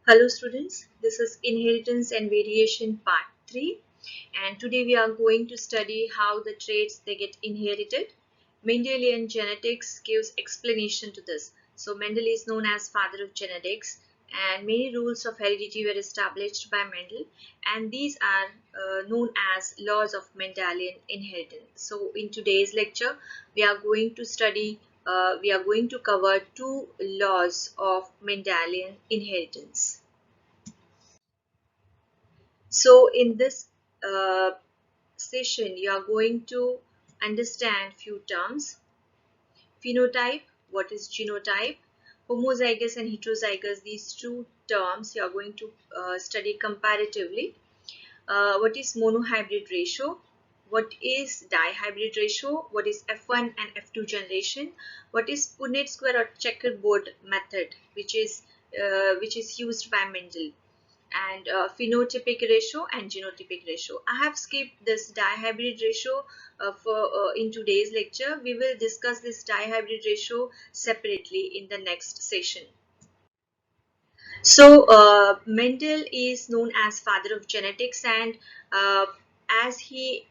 Hello students, this is Inheritance and Variation Part 3 and today we are going to study how the traits they get inherited. Mendelian genetics gives explanation to this. So Mendel is known as father of genetics and many rules of heredity were established by Mendel and these are known as laws of Mendelian inheritance. So in today's lecture we are going to cover two laws of Mendelian inheritance. So in this uh, session, you are going to understand few terms. Phenotype, what is genotype? Homozygous and heterozygous, these two terms you are going to study comparatively. What is monohybrid ratio? What is dihybrid ratio? What is F1 and F2 generation? What is Punnett square or checkerboard method, which is used by Mendel? And phenotypic ratio and genotypic ratio. I have skipped this dihybrid ratio for in today's lecture. We will discuss this dihybrid ratio separately in the next session. So Mendel is known as father of genetics, and as he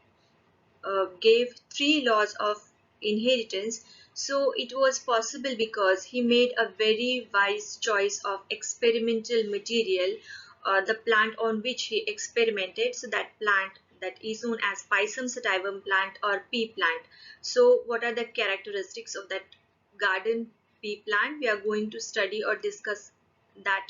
gave three laws of inheritance, so it was possible because he made a very wise choice of experimental material, the plant on which he experimented. So that plant that is known as Pisum sativum plant or pea plant. So what are the characteristics of that garden pea plant? We are going to study or discuss that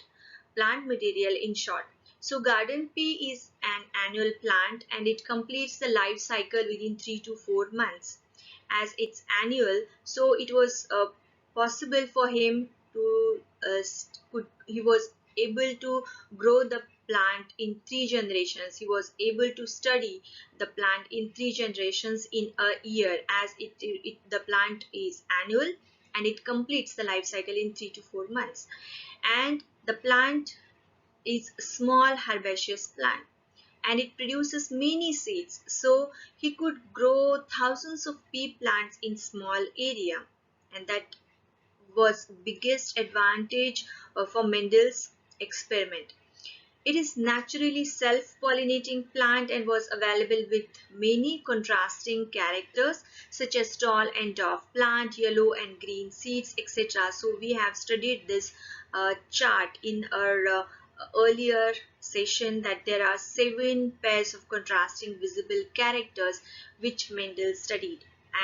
plant material in short. So garden pea is an annual plant and it completes the life cycle within 3 to 4 months. As it's annual, so it was possible for him to he was able to grow the plant in 3 generations. He was able to study the plant in 3 generations in a year, as the plant is annual and it completes the life cycle in 3 to 4 months. And the plant is a small herbaceous plant and it produces many seeds, so he could grow thousands of pea plants in small area, and that was biggest advantage for Mendel's experiment. It is naturally self-pollinating plant and was available with many contrasting characters such as tall and dwarf plant, yellow and green seeds, etc. So we have studied this chart in our earlier session, that there are 7 pairs of contrasting visible characters which Mendel studied,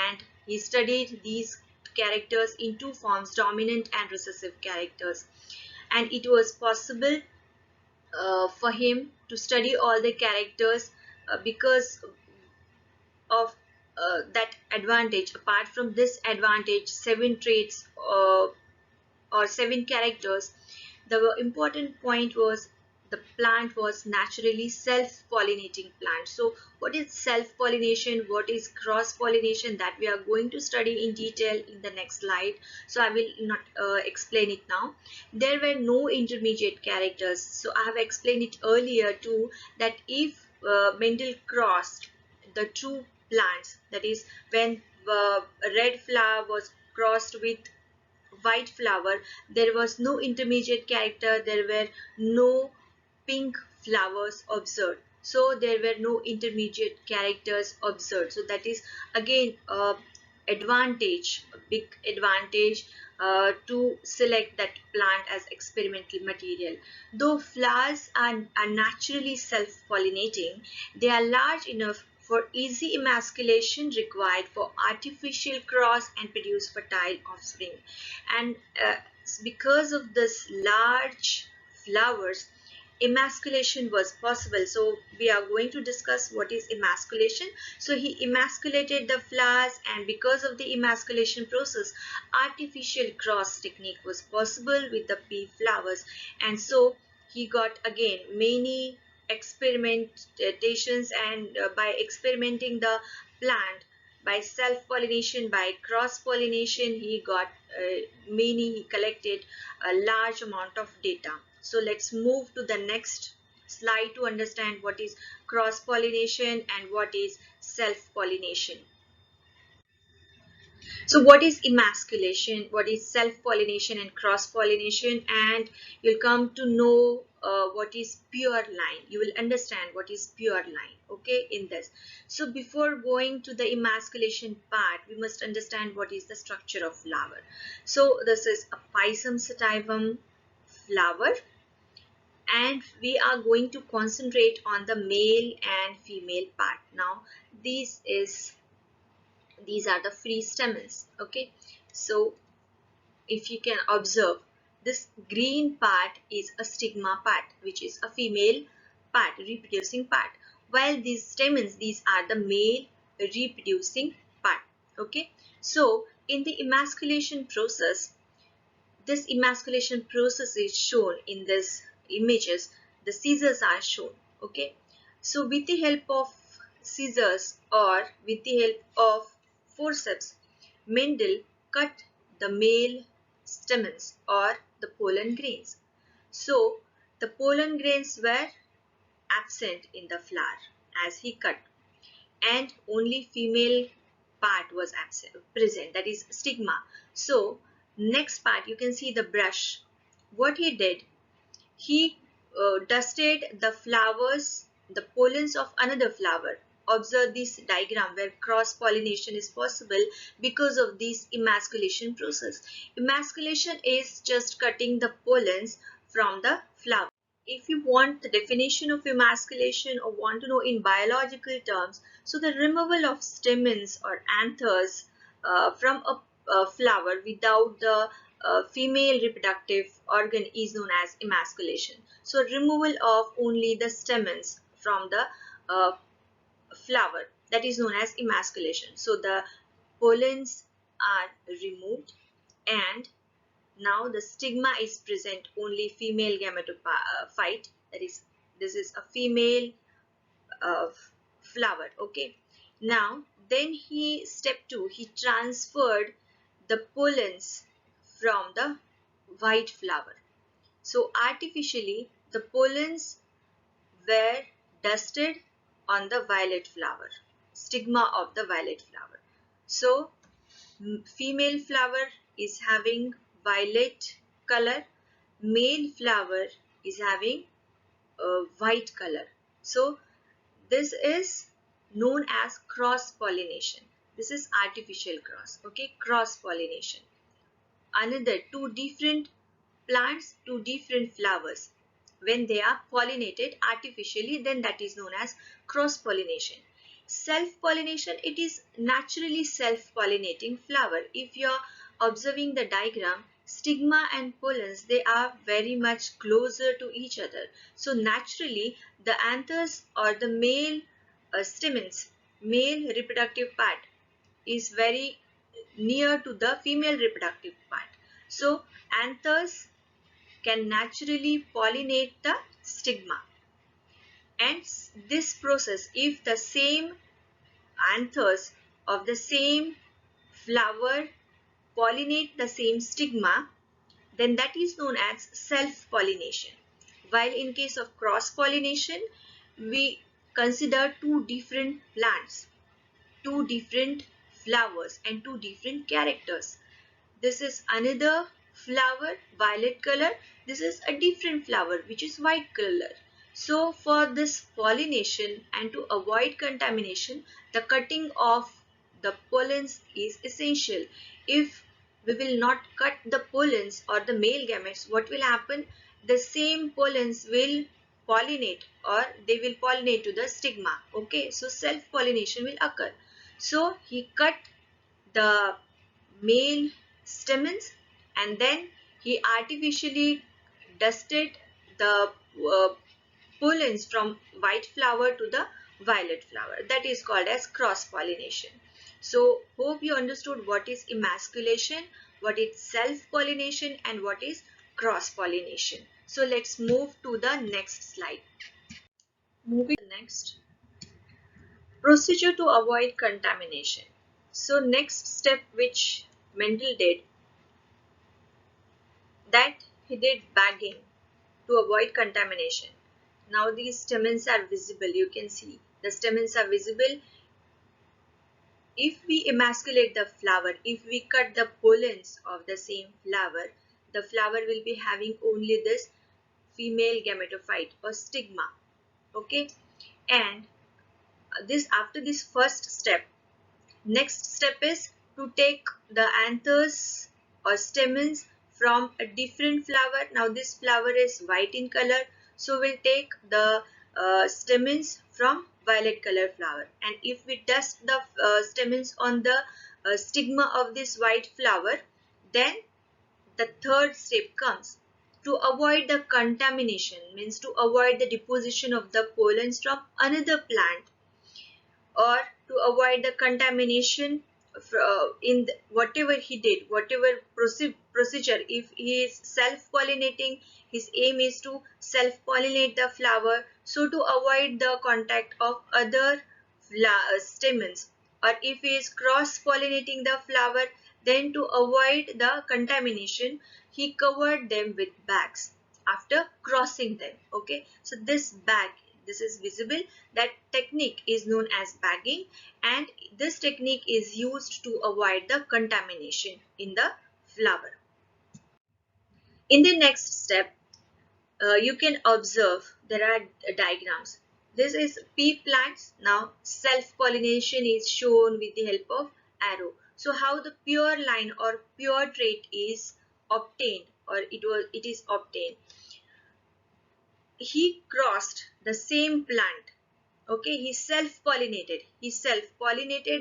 and he studied these characters in two forms, dominant and recessive characters, and it was possible for him to study all the characters because of that advantage. Apart from this advantage, 7 traits or 7 characters, the important point was the plant was naturally self-pollinating plant. So what is self-pollination, what is cross-pollination, that we are going to study in detail in the next slide, so I will not explain it now. There were no intermediate characters, so I have explained it earlier too, that if Mendel crossed the two plants, that is when red flower was crossed with white flower, there was no intermediate character, there were no pink flowers observed, so there were no intermediate characters observed. So that is again a big advantage to select that plant as experimental material. Though flowers are naturally self-pollinating, they are large enough for easy emasculation required for artificial cross and produce fertile offspring. And because of this large flowers, emasculation was possible. So we are going to discuss what is emasculation. So he emasculated the flowers, and because of the emasculation process, artificial cross technique was possible with the pea flowers, and so he got again many experimentations, and by experimenting the plant, by self-pollination, by cross-pollination, he got he collected a large amount of data. So let's move to the next slide to understand what is cross-pollination and what is self-pollination. So what is emasculation, what is self-pollination and cross-pollination, and you'll come to know what is pure line. You will understand what is pure line, okay, in this. So before going to the emasculation part, we must understand what is the structure of flower. So this is a Pisum sativum flower, and we are going to concentrate on the male and female part. Now these are the free stamens, okay. So if you can observe, this green part is a stigma part, which is a female part, reproducing part, while these stamens, these are the male reproducing part, okay. So in the emasculation process, this emasculation process is shown in this images. The scissors are shown, okay. So with the help of scissors or with the help of forceps, Mendel cut the male stamens or the pollen grains. So the pollen grains were absent in the flower as he cut, and only female part was absent, present, that is stigma. So next part, you can see the brush. What he did, he dusted the flowers, the pollens of another flower. Observe this diagram where cross pollination is possible because of this emasculation process. Emasculation is just cutting the pollens from the flower. If you want the definition of emasculation or want to know in biological terms, so the removal of stamens or anthers from a flower without the female reproductive organ is known as emasculation. So removal of only the stamens from the uh, flower, that is known as emasculation. So the pollens are removed, and now the stigma is present, only female gametophyte, that is, this is a female uh, flower, okay. Now then he, step 2, he transferred the pollens from the white flower. So artificially the pollens were dusted on the violet flower, stigma of the violet flower. So female flower is having violet color, male flower is having white color. So this is known as cross pollination. This is artificial cross, okay, cross pollination. Another two different plants, two different flowers, when they are pollinated artificially, then that is known as cross pollination. Self pollination, it is naturally self pollinating flower. If you are observing the diagram, stigma and pollens, they are very much closer to each other. So naturally the anthers or the male stamens, male reproductive part, is very near to the female reproductive part. So anthers can naturally pollinate the stigma, and this process, if the same anthers of the same flower pollinate the same stigma, then that is known as self-pollination. While in case of cross-pollination, we consider two different plants, two different flowers and two different characters. This is another flower, violet color. This is a different flower, which is white color. So for this pollination and to avoid contamination, the cutting of the pollens is essential. If we will not cut the pollens or the male gametes, what will happen? The same pollens will pollinate, or they will pollinate to the stigma. Okay, so self-pollination will occur. So he cut the male stamens, and then he artificially dusted the pollens from white flower to the violet flower. That is called as cross pollination. So hope you understood what is emasculation, what is self pollination, and what is cross pollination. So let's move to the next slide. Moving to the next, procedure to avoid contamination. So next step which Mendel did, that he did bagging to avoid contamination. Now these stamens are visible, you can see the stamens are visible if we emasculate the flower, if we cut the pollens of the same flower, the flower will be having only this female gametophyte or stigma. Okay, and this after this first step, next step is to take the anthers or stamens from a different flower. Now this flower is white in color, so we'll take the stamens from violet color flower, and if we dust the stamens on the stigma of this white flower, then the third step comes to avoid the contamination, means to avoid the deposition of the pollens from another plant, or to avoid the contamination in whatever he did, whatever procedure. If he is self-pollinating, his aim is to self-pollinate the flower, so to avoid the contact of other stamens, or if he is cross-pollinating the flower, then to avoid the contamination, he covered them with bags after crossing them. Okay, so this bag, this is visible, that technique is known as bagging, and this technique is used to avoid the contamination in the flower. In the next step, you can observe there are diagrams. This is pea plants. Now self-pollination is shown with the help of arrow. So how the pure line or pure trait is obtained, or it is obtained. He crossed the same plant. Okay, he self-pollinated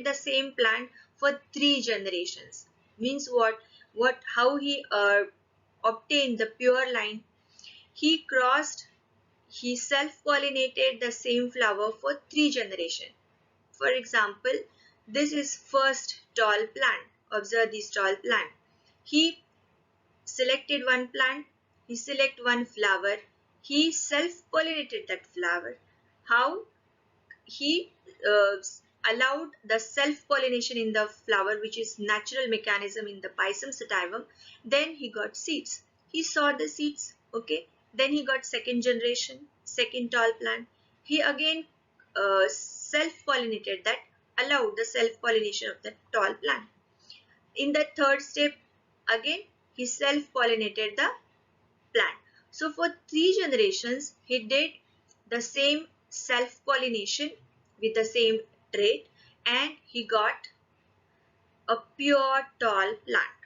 the same plant for 3 generations. Means what how he obtained the pure line? He self-pollinated the same flower for 3 generations. For example, this is first tall plant. Observe this tall plant. He selected one plant, he select one flower, he self-pollinated that flower. How? He allowed the self-pollination in the flower, which is natural mechanism in the Pisum sativum. Then he got seeds. He saw the seeds. Okay. Then he got second generation, second tall plant. He again self-pollinated that, allowed the self-pollination of the tall plant. In the third step, again he self-pollinated the plant. So for 3 generations, he did the same self-pollination with the same trait, and he got a pure tall plant.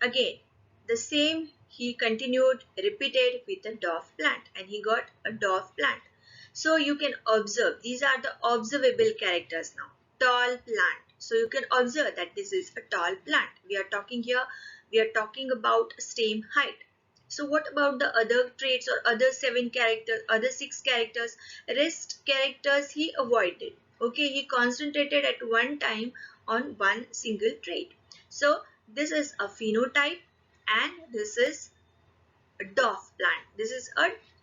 Again, the same he continued, repeated with a dwarf plant, and he got a dwarf plant. So you can observe, these are the observable characters now. Tall plant. So you can observe that this is a tall plant. We are talking here, we are talking about stem height. So what about the other traits or other 7 characters, other 6 characters? Rest characters he avoided. Okay, he concentrated at one time on one single trait. So this is a phenotype, and this is a dwarf plant. This is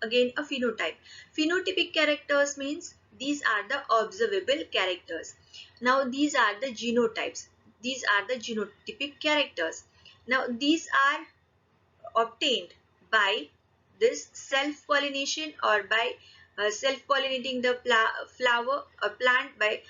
again a phenotype. Phenotypic characters means these are the observable characters. Now these are the genotypes. These are the genotypic characters. Now these are obtained by this self-pollination, or by self-pollinating the flower or plant by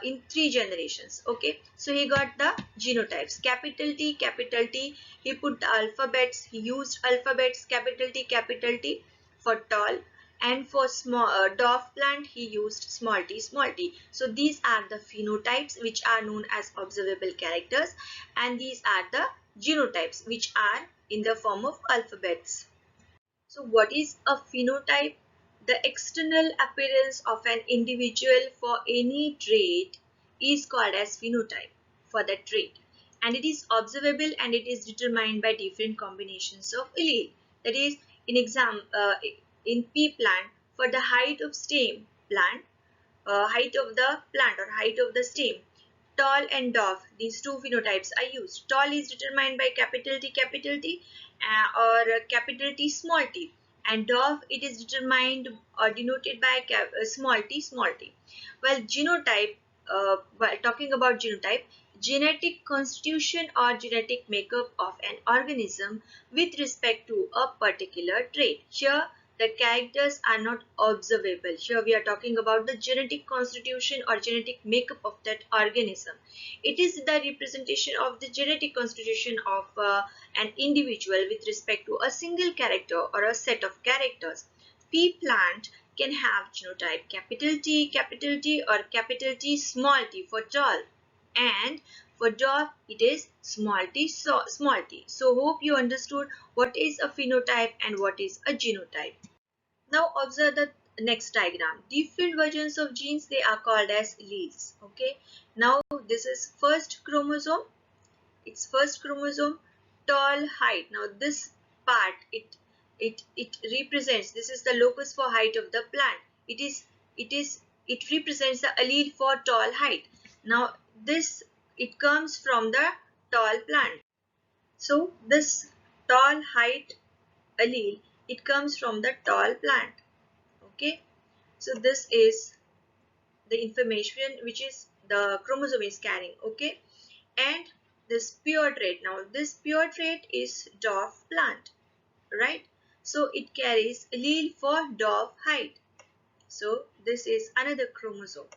in 3 generations. Okay, so he got the genotypes. Capital T, he put the alphabets, he used alphabets, capital T for tall, and for small dwarf plant he used small t. So these are the phenotypes, which are known as observable characters, and these are the genotypes, which are in the form of alphabets. So what is a phenotype? The external appearance of an individual for any trait is called as phenotype for that trait, and it is observable, and it is determined by different combinations of allele. That is, in pea plant, for the height of stem plant, height of the plant or height of the stem, tall and dwarf, these 2 phenotypes are used. Tall is determined by capital T, or capital T, small t, and dwarf, it is determined or denoted by small t. Well, genotype, while talking about genotype, genetic constitution or genetic makeup of an organism with respect to a particular trait. Here the characters are not observable. Here we are talking about the genetic constitution or genetic makeup of that organism. It is the representation of the genetic constitution of an individual with respect to a single character or a set of characters. Pea plant can have genotype capital T or capital T small t for tall, and for dwarf it is small t small t. So hope you understood what is a phenotype and what is a genotype. Now observe the next diagram. Different versions of genes, they are called as alleles. Okay. Now this is first chromosome. It's first chromosome, tall, height. Now this part, it represents, this is the locus for height of the plant. It represents the allele for tall height. Now this, it comes from the tall plant. So this tall height allele, it comes from the tall plant. Okay. So this is the information which is the chromosome is carrying. Okay. And this pure trait, now this pure trait is dwarf plant, right? So it carries allele for dwarf height. So this is another chromosome.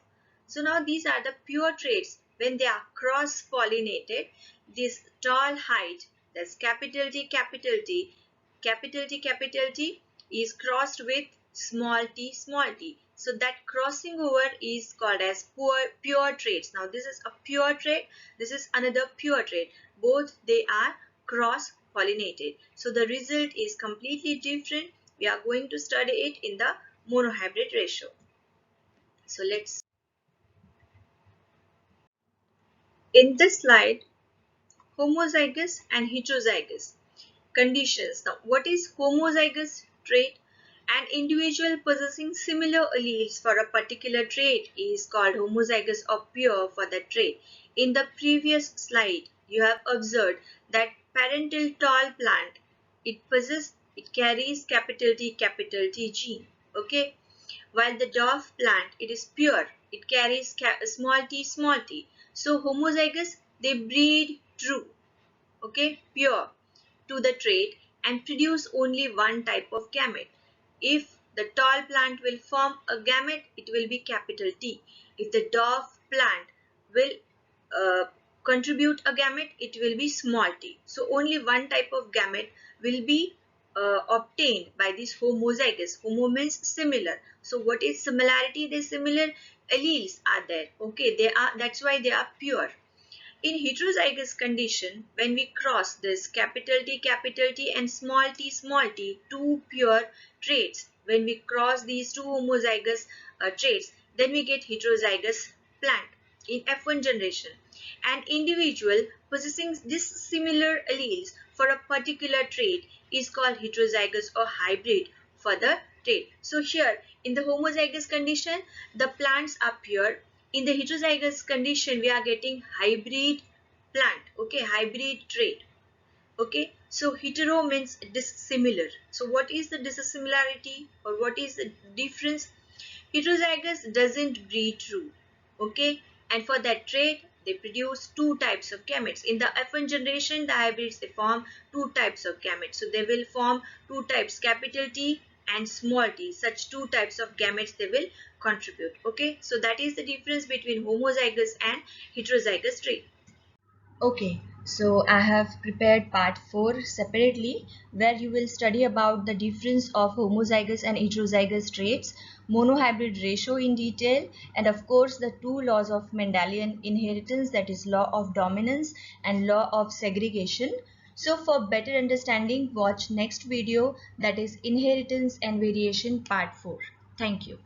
So now these are the pure traits. When they are cross pollinated, this tall height, that's capital T capital T capital T capital T is crossed with small t small t. So that crossing over is called as pure traits. Now this is a pure trait, this is another pure trait. Both they are cross pollinated. So the result is completely different. We are going to study it in the monohybrid ratio. So let's, in this slide, homozygous and heterozygous conditions. Now, what is homozygous trait? An individual possessing similar alleles for a particular trait is called homozygous or pure for that trait. In the previous slide, you have observed that parental tall plant, it carries capital T gene. Okay. While the dwarf plant, it is pure. It carries small t. So homozygous, they breed true, okay, pure to the trait and produce only one type of gamete. If the tall plant will form a gamete, it will be capital T. If the dwarf plant will uh, contribute a gamete, it will be small t. So only one type of gamete will be obtained by this homozygous. Homo means similar. So what is similarity? The similar alleles are there. Okay, they are. That's why they are pure. In heterozygous condition, when we cross this capital T and small t, two pure traits, when we cross these two homozygous traits, then we get heterozygous plant. In F1 generation, an individual possessing this similar alleles for a particular trait is called heterozygous or hybrid for the trait. So here in the homozygous condition, the plants are pure. In the heterozygous condition, we are getting hybrid plant, okay, hybrid trait. Okay, so hetero means dissimilar. So what is the dissimilarity or what is the difference? Heterozygous doesn't breed true, okay, and for that trait they produce two types of gametes. In the F1 generation, the hybrids, they form two types of gametes. So they will form two types, capital T and small t. Such two types of gametes they will contribute. Okay, so that is the difference between homozygous and heterozygous trait. Okay, so I have prepared part 4 separately, where you will study about the difference of homozygous and heterozygous traits, monohybrid ratio in detail, and of course the two laws of Mendelian inheritance, that is law of dominance and law of segregation. So for better understanding, watch next video, that is inheritance and variation part 4. Thank you.